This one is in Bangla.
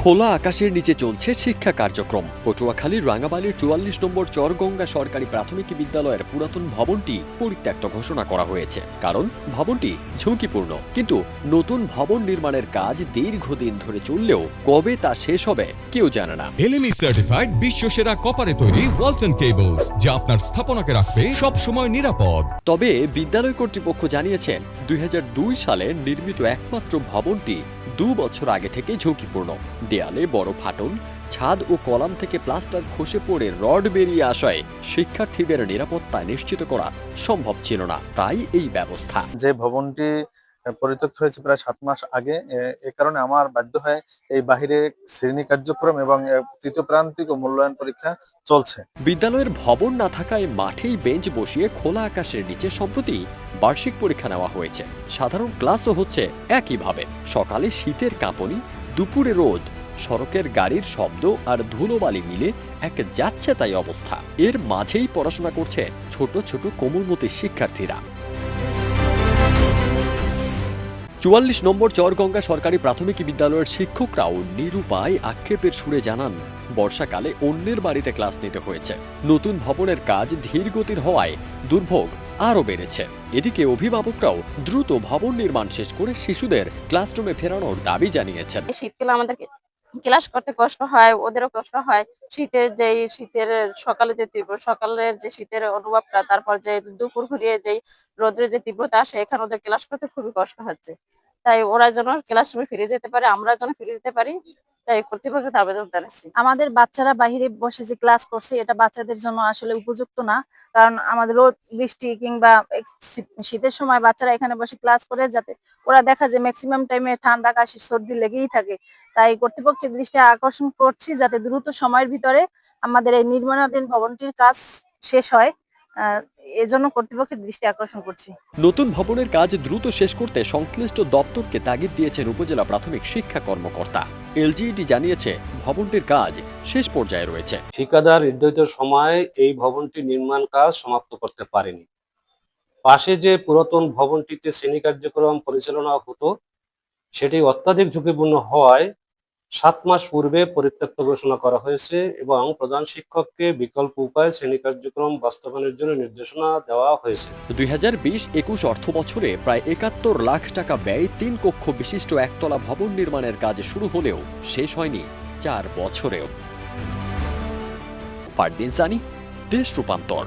খোলা আকাশের নিচে চলছে শিক্ষা কার্যক্রম। পটুয়াখালীর রাঙ্গাবালির ৪৪ নম্বর চরগঙ্গা সরকারি প্রাথমিক বিদ্যালয়ের পুরাতন ভবনটি পরিত্যক্ত ঘোষণা করা হয়েছে, কারণ ভবনটি ঝুঁকিপূর্ণ। কিন্তু নতুন ভবন নির্মাণের কাজ দীর্ঘদিন ধরে চললেও কবে তা শেষ হবে কেউ জানে না। এলএমই সার্টিফাইড বিশ্বসেরা কপারে তৈরি ওয়ালটন কেবলস, যা আপনার স্থাপনাকে রাখবে সব সময় নিরাপদ। তবে বিদ্যালয় কর্তৃপক্ষ জানিয়েছেন ২০০২ সালে নির্মিত একমাত্র ভবনটি ২ বছর আগে থেকে ঝুঁকিপূর্ণ। দেয়ালে বড় ফাটল, ছাদ ও কলাম থেকে প্লাস্টার খসে পড়ে রড বেরিয়ে আসায় শিক্ষার্থীদের নিরাপত্তা নিশ্চিত করা সম্ভব ছিল না, তাই এই ব্যবস্থা। যে ভবনটি পরিত্যক্ত হয়েছে প্রায় ৭ মাস আগে, এ কারণে আমার বাধ্য হয়ে এই বাহিরে শ্রেণী কার্যক্রম এবং তৃতীয় প্রান্তিক ও মূল্যায়ন পরীক্ষা চলছে। বিদ্যালয়ের ভবন না থাকায় মাঠেই বেঞ্চ বসিয়ে খোলা আকাশের নিচে সম্প্রতি বার্ষিক পরীক্ষা নেওয়া হয়েছে। সাধারণ ক্লাসও হচ্ছে একইভাবে। সকালে শীতের কাঁপুনি, দুপুরে রোদ, সড়কের গাড়ির শব্দ আর ধুলোবালি মিলে এক যাচ্ছে তাই অবস্থা। এর মাঝেই পড়াশোনা করছে ছোট ছোট কোমলমতি শিক্ষার্থীরা। ৪৪ নম্বর চরগঙ্গা সরকারি প্রাথমিক বিদ্যালয়ের শিক্ষকরাও নিরুপায় আক্ষেপের সুরে জানান, বর্ষাকালে অন্যের বাড়িতে ক্লাস নিতে হয়েছে। নতুন ভবনের কাজ ধীর গতির হওয়ায় দুর্ভোগ আরও বেড়েছে। এদিকে অভিভাবকরাও দ্রুত ভবন নির্মাণ শেষ করে শিশুদের ক্লাসরুমে ফেরানোর দাবি জানিয়েছেন। শীতকালে আমাদের ক্লাস করতে কষ্ট হয়, ওদেরও কষ্ট হয়। শীতের সকালে যে তীব্র সকালের যে শীতের অনুভবটা, তারপর যে দুপুর ঘুরিয়ে যে রোদের যে তীব্রতা আসে, এখানে ওদের ক্লাস করতে খুবই কষ্ট হচ্ছে। তাই ওরা যেন ক্লাসরুমে ফিরে যেতে পারে, আমরা যেন ফিরে যেতে পারি, তাই কর্তৃপক্ষকে আবেদন জানাচ্ছি। আমাদের বাচ্চারা বাইরে বসে যে ক্লাস করছে, এটা বাচ্চাদের জন্য আসলে উপযুক্ত না। কারণ আমাদের রোদ বৃষ্টি কিংবা শীতের সময় বাচ্চারা এখানে বসে ক্লাস করে, যাতে ওরা দেখা যায় ম্যাক্সিমাম টাইমে ঠান্ডা কাশি সর্দি লেগেই থাকে। তাই কর্তৃপক্ষের দৃষ্টি আকর্ষণ করছি যাতে দ্রুত সময়ের ভিতরে আমাদের এই নির্মাণাধীন ভবনটির কাজ শেষ হয়। এজন্য কর্তৃপক্ষের দৃষ্টি আকর্ষণ করছি। নতুন ভবনের কাজ দ্রুত শেষ করতে সংশ্লিষ্ট দপ্তরকে তাগিদ দিয়েছেন উপজেলা প্রাথমিক শিক্ষা কর্মকর্তা। এলজিইডি জানিয়েছে ভবনটির কাজ শেষ পর্যায়ে রয়েছে। ঠিকাদার নির্ধারিত সময়ে এই ভবনটি নির্মাণ কাজ সমাপ্ত করতে পারেনি। পাশে যে পুরাতন ভবনটিতে শ্রেণী কার্যক্রম পরিচালনা হতো, সেটি অত্যাধিক ঝুঁকিপূর্ণ হওয়ায় ৭ মাস পূর্বে পরিত্যক্ত ঘোষণা করা হয়েছে এবং প্রধান শিক্ষককে বিকল্প উপায়ে শ্রেণী কার্যক্রম বাস্তবায়নের জন্য নির্দেশনা দেওয়া হয়েছে। ২০২০-২১ অর্থ বছরে প্রায় ৭১ লাখ টাকা ব্যয় ৩ কক্ষ বিশিষ্ট একতলা ভবন নির্মাণের কাজ শুরু হলেও শেষ হয়নি ৪ বছরেও। পারদিন সানি, দেশ রূপান্তর।